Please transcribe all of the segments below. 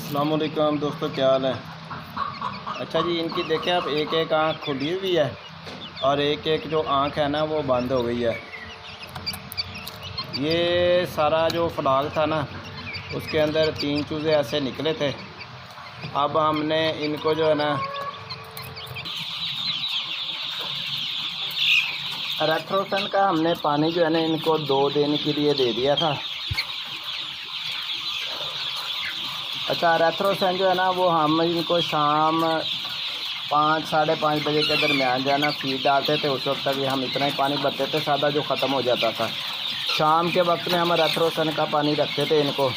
अस्सलाम वालेकुम दोस्तों, क्या हाल है। अच्छा जी, इनकी देखें आप, एक एक आँख खुली हुई है और एक एक जो आँख है ना वो बंद हो गई है। ये सारा जो फ्लाग था ना उसके अंदर 3 चूज़े ऐसे निकले थे। अब हमने इनको जो है ना रेथ्रोसन का हमने पानी जो है ना इनको 2 दिन के लिए दे दिया था। अच्छा, रेथ्रोसन जो है ना वो हम इनको शाम 5 साढ़े 5 बजे के दरमियान जो है ना फीड डालते थे। उस वक्त तक हम इतना ही पानी भरते थे सादा, जो ख़त्म हो जाता था। शाम के वक्त में हम रेथ्रोसन का पानी रखते थे इनको।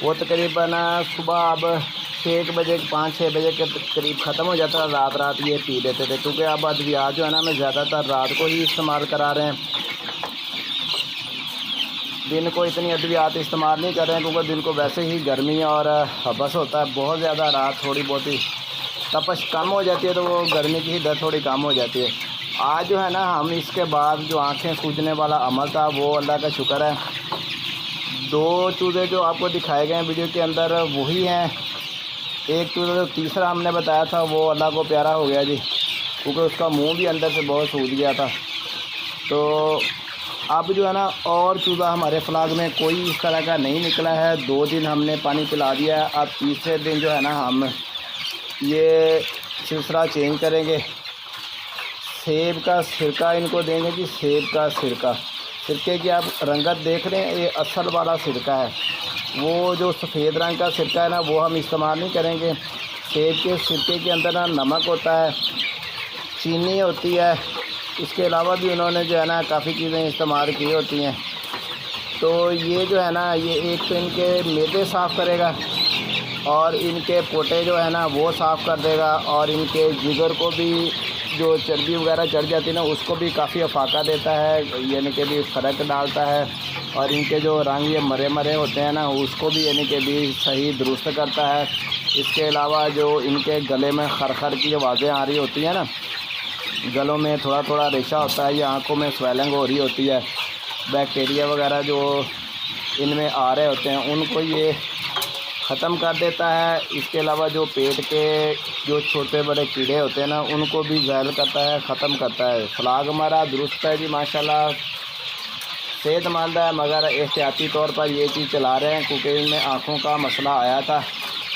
वो तकरीबन सुबह अब 6 बजे 5-6 बजे के करीब ख़त्म हो जाता है। रात ये पी लेते थे, क्योंकि अब अद्वियात जो है ना हमें ज़्यादातर रात को ही इस्तेमाल करा रहे हैं। दिन को इतनी अद्वियात इस्तेमाल नहीं कर रहे हैं, क्योंकि दिन को वैसे ही गर्मी और हबस होता है बहुत ज़्यादा। रात थोड़ी बहुत ही तपश कम हो जाती है, तो वो गर्मी की हिद्दत थोड़ी कम हो जाती है। आज जो है ना हम इसके बाद जो आँखें सूजने वाला अमल था वो अल्लाह का शुक्र है 2 चूज़े जो आपको दिखाए गए हैं वीडियो के अंदर वही हैं। एक चूज़ा जो तीसरा हमने बताया था वो अल्लाह को प्यारा हो गया जी, क्योंकि उसका मुंह भी अंदर से बहुत सूज गया था। तो अब जो है ना और चूज़ा हमारे फ्लाग में कोई इस तरह का नहीं निकला है। 2 दिन हमने पानी पिला दिया है। अब तीसरे दिन जो है ना हम ये सिलसिला चेंज करेंगे। सेब का सिरका इनको देंगे जी, सेब का सिरका। सिरके की आप रंगत देख रहे हैं, ये असल वाला सिरका है। वो जो सफ़ेद रंग का सिरका है ना वो हम इस्तेमाल नहीं करेंगे। सेब के सिरके के अंदर ना नमक होता है, चीनी होती है, इसके अलावा भी उन्होंने जो है ना काफ़ी चीज़ें इस्तेमाल की होती हैं। तो ये जो है ना ये एक तो इनके मैदे साफ़ करेगा और इनके पोटे जो है ना वो साफ़ कर देगा, और इनके जिगर को भी जो चर्बी वगैरह चढ़ जाती है ना उसको भी काफ़ी अफाका देता है, यानी कि भी फ़र्क डालता है। और इनके जो रंग ये मरे मरे होते हैं ना उसको भी यानी कि भी सही दुरुस्त करता है। इसके अलावा जो इनके गले में खरखर की आवाज़ें आ रही होती हैं ना, गलों में थोड़ा थोड़ा रेशा होता है, या आँखों में स्वेलिंग हो रही होती है, बैक्टीरिया वगैरह जो इनमें आ रहे होते हैं उनको ये ख़त्म कर देता है। इसके अलावा जो पेट के जो छोटे बड़े कीड़े होते हैं ना उनको भी ज़हर करता है, ख़त्म करता है। फ्लाग हमारा दुरुस्त है जी माशाल्लाह, सेहतमंद है, मगर एहतियाती तौर पर ये चीज़ चला रहे हैं, क्योंकि इनमें आँखों का मसला आया था।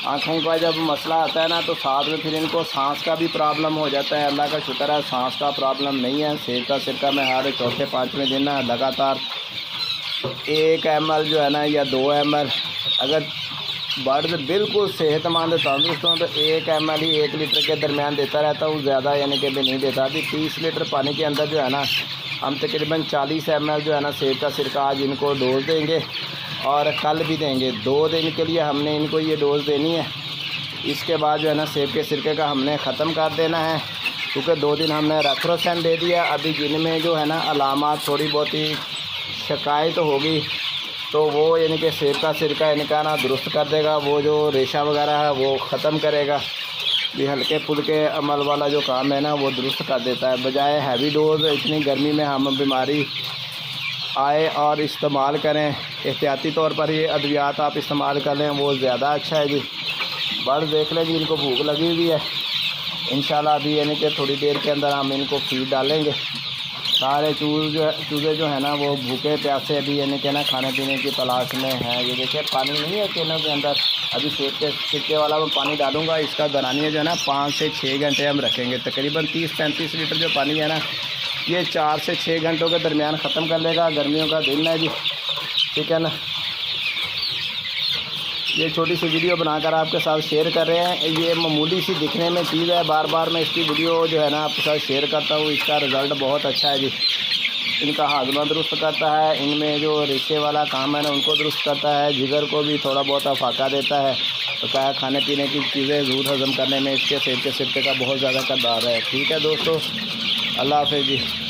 आँखों का जब मसला आता है ना तो साथ में फिर इनको सांस का भी प्रॉब्लम हो जाता है। अल्लाह का शुक्र है सांस का प्रॉब्लम नहीं है। सेब का सिरका में हर चौथे 5वें दिन ना लगातार 1 ml जो है ना या 2 ml, अगर बर्ड बिल्कुल सेहतमंद तंदुरुस्त हो तो 1 ml ही 1 लीटर के दरमियान देता रहता हूँ, ज़्यादा यानी कि भी नहीं देता। अभी 30 लीटर पानी के अंदर जो है ना हम तकरीबन 40 ml जो है ना सेब का सिरका आज इनको डोज देंगे और कल भी देंगे। 2 दिन के लिए हमने इनको ये डोज़ देनी है। इसके बाद जो है ना सेब के सिरके का हमने ख़त्म कर देना है, क्योंकि 2 दिन हमने रेथ्रोसन दे दिया। अभी जिनमें जो है ना अलामात थोड़ी बहुत ही शिकायत होगी तो वो यानी कि सेब का सिरका इनका ना दुरुस्त कर देगा, वो जो रेशा वगैरह है वो ख़त्म करेगा। ये हल्के फुल्के अमल वाला जो काम है ना वो दुरुस्त कर देता है, बजाय हैवी डोज। इतनी गर्मी में हम बीमारी आए और इस्तेमाल करें, एहतियाती तौर पर ये अद्वियात आप इस्तेमाल कर लें वो ज़्यादा अच्छा है जी। बर्ड देख लें जी, इनको भूख लगी हुई है। इंशाल्लाह अभी यानी कि थोड़ी देर के अंदर हम इनको फीड डालेंगे। सारे चूज़े जो है ना वो भूखे प्यासे अभी यानी कि ना खाने पीने की तलाश में हैं। ये देखिए पानी नहीं है केनों के अंदर। अभी सेब के सिरके वाला मैं पानी डालूँगा। इसका दरानिया जो है ना 5 से 6 घंटे हम रखेंगे। तकरीबन 30-35 लीटर जो पानी है ना ये 4 से 6 घंटों के दरमियान ख़त्म कर लेगा। गर्मियों का दिन है जी, ठीक है ना। ये छोटी सी वीडियो बनाकर आपके साथ शेयर कर रहे हैं। ये मामूली सी दिखने में चीज़ है, बार बार मैं इसकी वीडियो जो है ना आपके साथ शेयर करता हूँ। इसका रिज़ल्ट बहुत अच्छा है जी। इनका हाजमा दुरुस्त करता है, इनमें जो रेशे वाला काम है ना उनको दुरुस्त करता है, जिगर को भी थोड़ा बहुत अफाका देता है। तो क्या खाने पीने की चीज़ें दूध हज़म करने में इसके सेब के सिरके का बहुत ज़्यादा किरदार है। ठीक है दोस्तों, अल्लाह हाफ़िज़ जी।